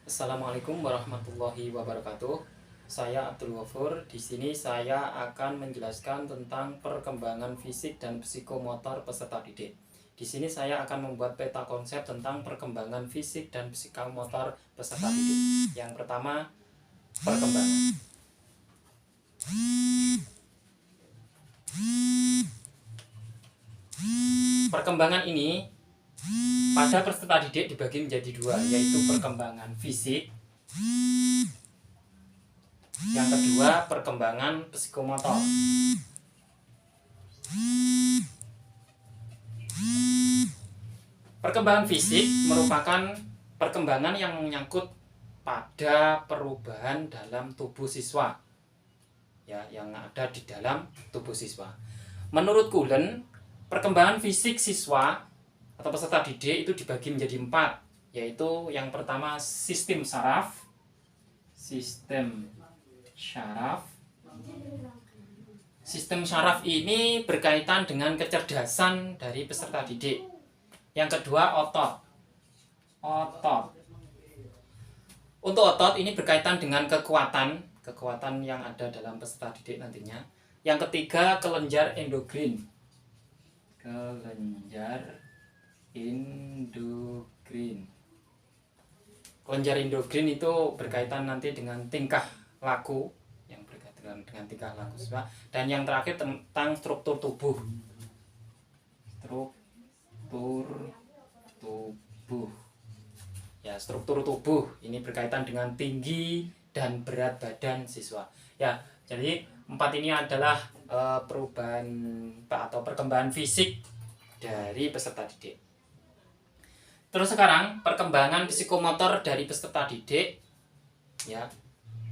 Assalamualaikum warahmatullahi wabarakatuh. Saya Abdul Ghafur. Di sini saya akan menjelaskan tentang perkembangan fisik dan psikomotor peserta didik. Di sini saya akan membuat peta konsep tentang perkembangan fisik dan psikomotor peserta didik. Yang pertama, perkembangan. Perkembangan ini pada peserta didik dibagi menjadi dua, yaitu perkembangan fisik. Yang kedua, perkembangan psikomotor. Perkembangan fisik merupakan perkembangan yang menyangkut pada perubahan dalam tubuh siswa, ya, yang ada di dalam tubuh siswa. Menurut Cullen, perkembangan fisik siswa atau peserta didik itu dibagi menjadi 4, yaitu yang pertama sistem syaraf. Sistem syaraf ini berkaitan dengan kecerdasan dari peserta didik. Yang kedua, otot. Untuk otot ini berkaitan dengan kekuatan yang ada dalam peserta didik nantinya. Yang ketiga, kelenjar endokrin. Kelenjar endokrin itu berkaitan nanti dengan tingkah laku, yang berkaitan dengan tingkah laku. Dan yang terakhir tentang struktur tubuh. Struktur tubuh ini berkaitan dengan tinggi dan berat badan siswa. Ya, jadi 4 ini adalah perubahan atau perkembangan fisik dari peserta didik. Terus sekarang perkembangan psikomotor dari peserta didik. Ya,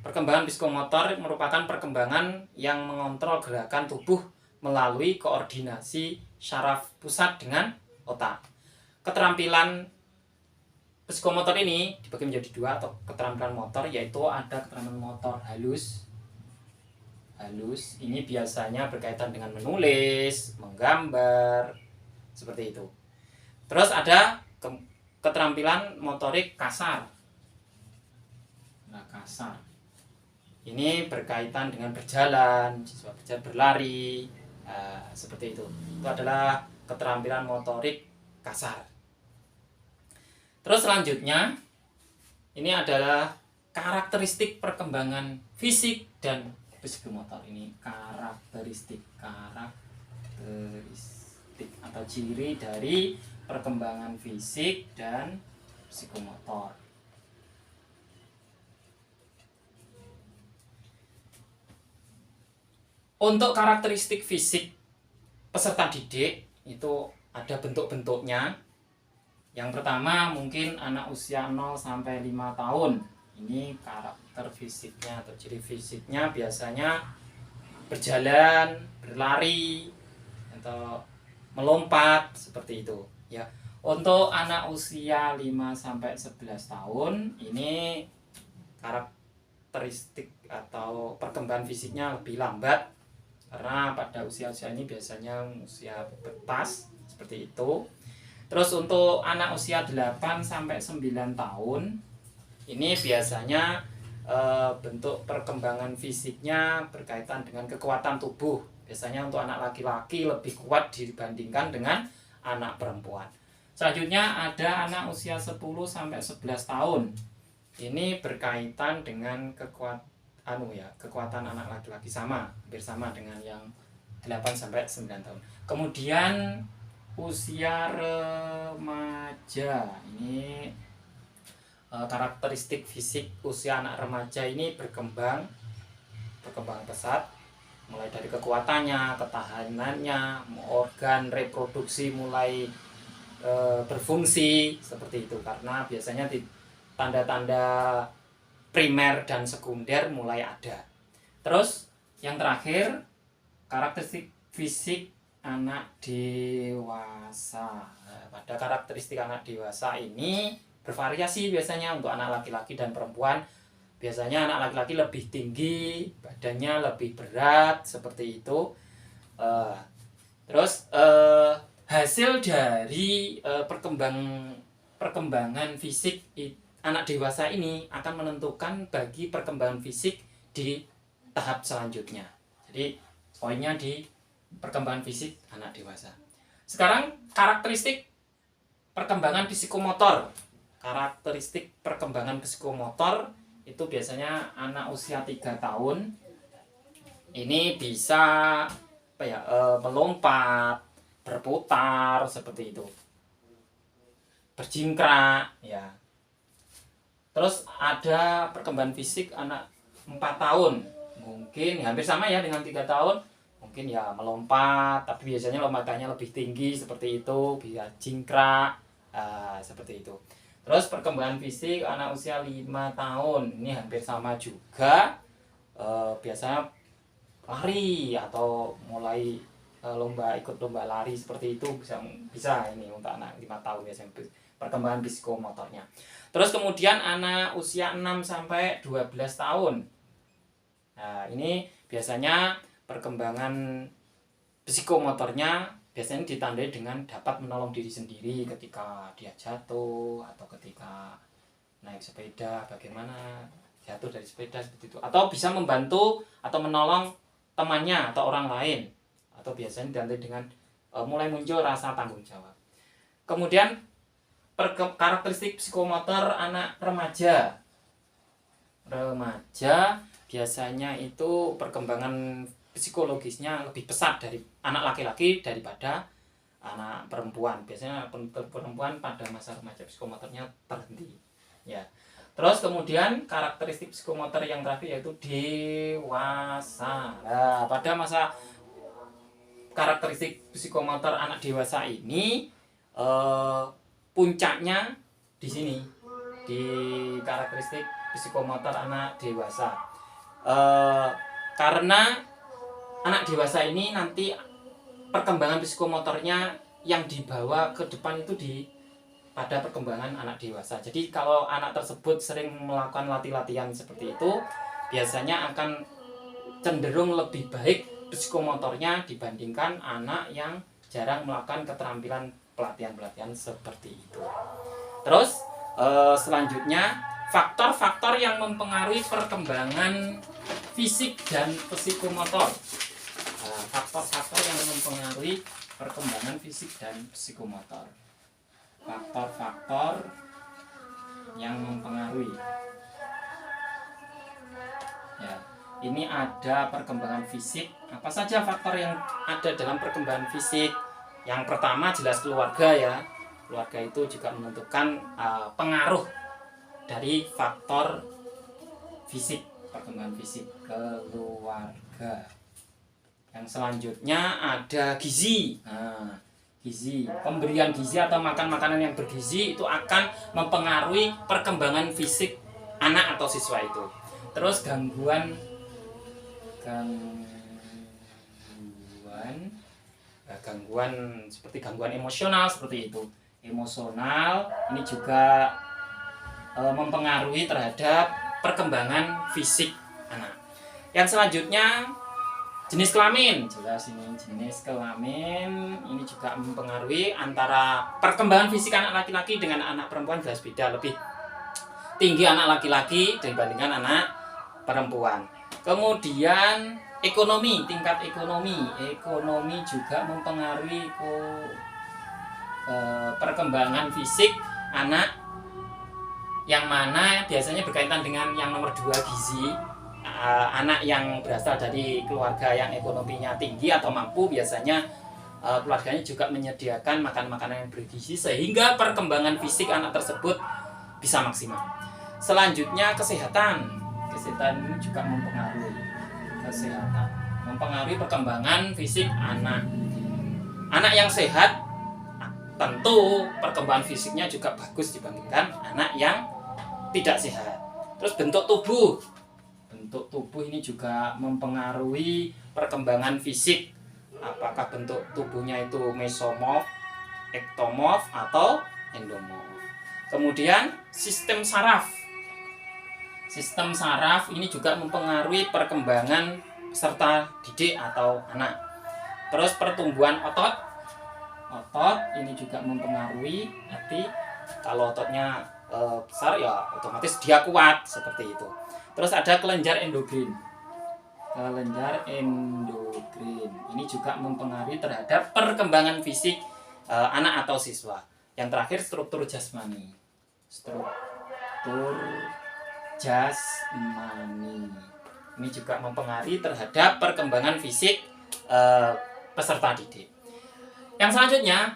perkembangan psikomotor merupakan perkembangan yang mengontrol gerakan tubuh melalui koordinasi syaraf pusat dengan otak. Keterampilan psikomotor ini dibagi menjadi 2 atau keterampilan motor, yaitu ada keterampilan motor halus. Ini biasanya berkaitan dengan menulis, menggambar, seperti itu. Terus ada keterampilan motorik kasar. Ini berkaitan dengan berjalan, siswa berlari, seperti itu. Itu adalah keterampilan motorik kasar. Terus selanjutnya, ini adalah karakteristik perkembangan fisik dan psikomotor. Ini karakteristik atau ciri dari perkembangan fisik dan psikomotor. Untuk karakteristik fisik peserta didik itu ada bentuk-bentuknya. Yang pertama mungkin anak usia 0 sampai 5 tahun. Ini karakter fisiknya atau ciri fisiknya biasanya berjalan, berlari, atau melompat, seperti itu. Ya. Untuk anak usia 5 sampai 11 tahun, ini karakteristik atau perkembangan fisiknya lebih lambat, karena pada usia-usia ini biasanya usia pubertas, seperti itu. Terus untuk anak usia 8 sampai 9 tahun, ini biasanya bentuk perkembangan fisiknya berkaitan dengan kekuatan tubuh. Biasanya untuk anak laki-laki lebih kuat dibandingkan dengan anak perempuan. Selanjutnya ada anak usia 10 sampai 11 tahun. Ini berkaitan dengan kekuatan anak laki-laki hampir sama dengan yang 8 sampai 9 tahun. Kemudian usia remaja, ini karakteristik fisik usia anak remaja ini berkembang pesat, mulai dari kekuatannya, ketahanannya, organ reproduksi mulai berfungsi, seperti itu, karena biasanya tanda-tanda primer dan sekunder mulai ada. Terus yang terakhir, karakteristik fisik anak dewasa. Pada karakteristik anak dewasa ini bervariasi biasanya untuk anak laki-laki dan perempuan. Biasanya anak laki-laki lebih tinggi, badannya lebih berat, seperti itu. Terus hasil dari perkembangan fisik anak dewasa ini akan menentukan bagi perkembangan fisik di tahap selanjutnya. Jadi poinnya di perkembangan fisik anak dewasa. Sekarang karakteristik perkembangan psikomotor. Karakteristik perkembangan psikomotor itu biasanya anak usia 3 tahun ini bisa melompat, berputar seperti itu, berjingkrak ya. Terus ada perkembangan fisik anak 4 tahun, mungkin hampir sama ya dengan 3 tahun, mungkin ya melompat, tapi biasanya lompatannya lebih tinggi seperti itu, bisa jingkrak seperti itu. Terus perkembangan fisik anak usia 5 tahun ini hampir sama juga, biasanya lari atau mulai ikut lomba lari seperti itu, bisa ini untuk anak 5 tahun biasanya perkembangan psikomotornya. Terus kemudian anak usia 6 sampai 12 tahun. Nah, ini biasanya perkembangan psikomotornya biasanya ditandai dengan dapat menolong diri sendiri ketika dia jatuh atau ketika naik sepeda, bagaimana jatuh dari sepeda seperti itu, atau bisa membantu atau menolong temannya atau orang lain, atau biasanya ditandai dengan mulai muncul rasa tanggung jawab. Kemudian karakteristik psikomotor anak remaja. Remaja biasanya itu perkembangan psikologisnya lebih pesat dari anak laki-laki daripada anak perempuan. Biasanya perempuan pada masa remaja psikomotornya terhenti ya. Terus kemudian karakteristik psikomotor yang terakhir yaitu dewasa. Nah, pada masa karakteristik psikomotor anak dewasa ini puncaknya di sini, di karakteristik psikomotor anak dewasa. Karena anak dewasa ini nanti perkembangan psikomotornya yang dibawa ke depan itu pada perkembangan anak dewasa. Jadi kalau anak tersebut sering melakukan latihan seperti itu, biasanya akan cenderung lebih baik psikomotornya dibandingkan anak yang jarang melakukan keterampilan pelatihan seperti itu. Terus selanjutnya faktor-faktor yang mempengaruhi perkembangan fisik dan psikomotor. Faktor-faktor yang mempengaruhi perkembangan fisik dan psikomotor. Faktor-faktor yang mempengaruhi. Ya, ini ada perkembangan fisik. Apa saja faktor yang ada dalam perkembangan fisik? Yang pertama jelas keluarga ya. Keluarga itu juga menentukan pengaruh dari faktor fisik, perkembangan fisik keluarga. Yang selanjutnya ada gizi. Gizi, pemberian gizi atau makan makanan yang bergizi itu akan mempengaruhi perkembangan fisik anak atau siswa itu. Terus gangguan seperti gangguan emosional seperti itu. Emosional ini juga mempengaruhi terhadap perkembangan fisik anak. Yang selanjutnya jenis kelamin, jelas ini jenis kelamin ini juga mempengaruhi antara perkembangan fisik anak laki-laki dengan anak perempuan jelas beda, lebih tinggi anak laki-laki dibandingkan anak perempuan. Kemudian ekonomi, tingkat ekonomi juga mempengaruhi perkembangan fisik anak, yang mana biasanya berkaitan dengan yang nomor 2 gizi. Anak yang berasal dari keluarga yang ekonominya tinggi atau mampu, biasanya keluarganya juga menyediakan makanan-makanan yang bergizi sehingga perkembangan fisik anak tersebut bisa maksimal. Selanjutnya kesehatan ini juga mempengaruhi perkembangan fisik anak. Anak yang sehat tentu perkembangan fisiknya juga bagus dibandingkan anak yang tidak sehat. Terus bentuk tubuh ini juga mempengaruhi perkembangan fisik. Apakah bentuk tubuhnya itu mesomorf, ektomorf, atau endomorf. Kemudian sistem saraf ini juga mempengaruhi perkembangan peserta didik atau anak. Terus pertumbuhan otot ini juga mempengaruhi. Nanti kalau ototnya besar ya otomatis dia kuat seperti itu. Terus ada kelenjar endokrin. Kelenjar endokrin ini juga mempengaruhi terhadap perkembangan fisik anak atau siswa. Yang terakhir struktur jasmani. Struktur jasmani ini juga mempengaruhi terhadap perkembangan fisik peserta didik. Yang selanjutnya,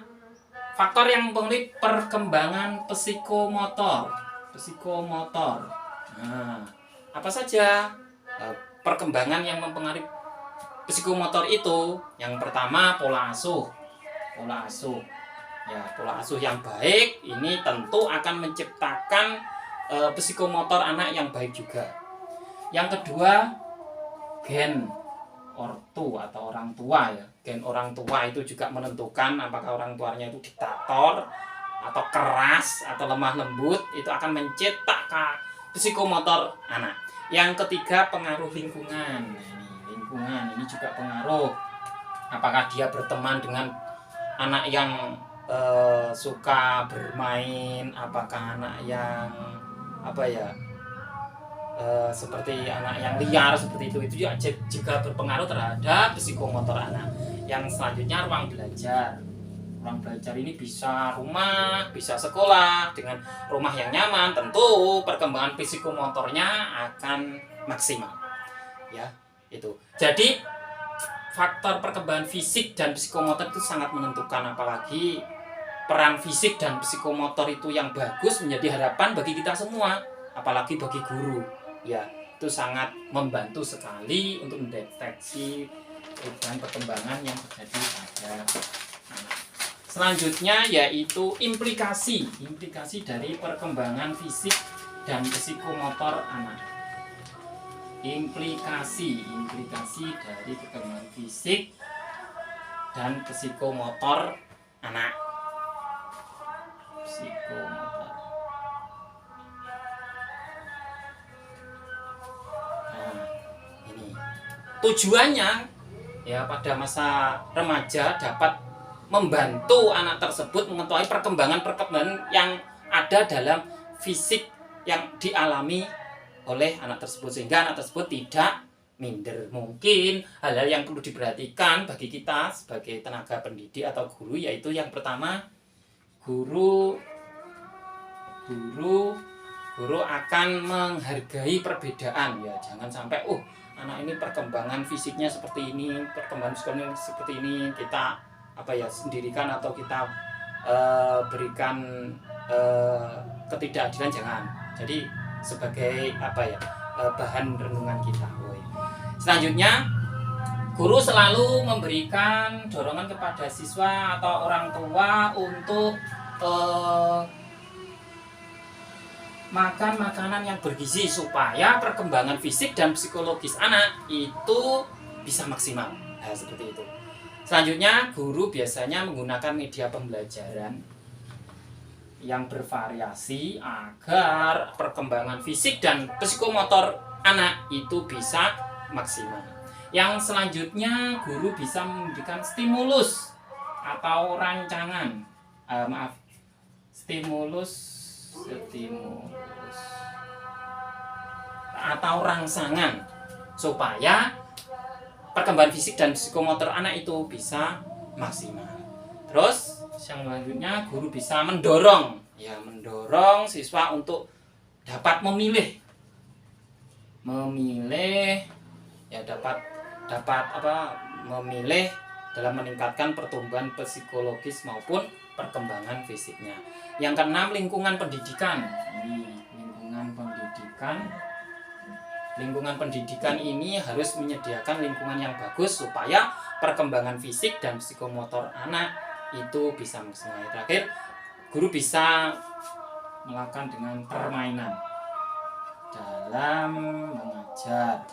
faktor yang mempengaruhi perkembangan psikomotor. Nah, apa saja perkembangan yang mempengaruhi psikomotor itu? Yang pertama, pola asuh. Ya, pola asuh yang baik ini tentu akan menciptakan psikomotor anak yang baik juga. Yang kedua, gen ortu atau orang tua ya. Gen orang tua itu juga menentukan apakah orang tuanya itu diktator atau keras atau lemah lembut, itu akan mencetak psikomotor anak. Yang ketiga, pengaruh lingkungan. Lingkungan ini juga pengaruh. Apakah dia berteman dengan anak yang suka bermain, apakah anak yang seperti anak yang liar seperti itu juga berpengaruh terhadap psikomotor anak. Yang selanjutnya, ruang belajar. Ruang belajar ini bisa rumah, bisa sekolah. Dengan rumah yang nyaman, tentu perkembangan psikomotornya akan maksimal. Ya, itu. Jadi faktor perkembangan fisik dan psikomotor itu sangat menentukan, apalagi peran fisik dan psikomotor itu yang bagus menjadi harapan bagi kita semua, apalagi bagi guru. Ya, itu sangat membantu sekali untuk mendeteksi perubahan perkembangan yang terjadi pada anak. Selanjutnya yaitu implikasi dari perkembangan fisik dan psikomotor anak. Implikasi dari perkembangan fisik dan psikomotor anak. Psikomotor. Nah, ini tujuannya ya pada masa remaja dapat membantu anak tersebut mengetahui perkembangan yang ada dalam fisik yang dialami oleh anak tersebut, sehingga anak tersebut tidak minder. Mungkin hal-hal yang perlu diperhatikan bagi kita sebagai tenaga pendidik atau guru, yaitu yang pertama, guru akan menghargai perbedaan ya. Jangan sampai anak ini perkembangan fisiknya seperti ini, perkembangan psikologis seperti ini, kita sendirikan atau kita berikan ketidakadilan, jangan. Jadi sebagai bahan renungan kita. Selanjutnya, guru selalu memberikan dorongan kepada siswa atau orang tua untuk makan makanan yang bergizi supaya perkembangan fisik dan psikologis anak itu bisa maksimal. Nah, seperti itu. Selanjutnya, guru biasanya menggunakan media pembelajaran yang bervariasi agar perkembangan fisik dan psikomotor anak itu bisa maksimal. Yang selanjutnya, guru bisa memberikan stimulus atau rancangan. Stimulus atau rangsangan supaya perkembangan fisik dan psikomotor anak itu bisa maksimal. Terus yang selanjutnya, guru bisa mendorong siswa untuk dapat memilih dalam meningkatkan pertumbuhan psikologis maupun perkembangan fisiknya. Yang keenam, lingkungan pendidikan. Lingkungan pendidikan ini harus menyediakan lingkungan yang bagus supaya perkembangan fisik dan psikomotor anak itu bisa maksimal. Terakhir, guru bisa melakukan dengan permainan dalam mengajar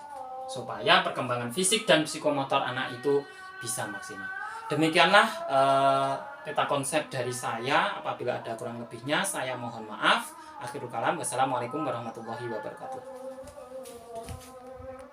supaya perkembangan fisik dan psikomotor anak itu bisa maksimal. Demikianlah peta konsep dari saya. Apabila ada kurang lebihnya, saya mohon maaf. Akhirul kalam, wassalamualaikum warahmatullahi wabarakatuh.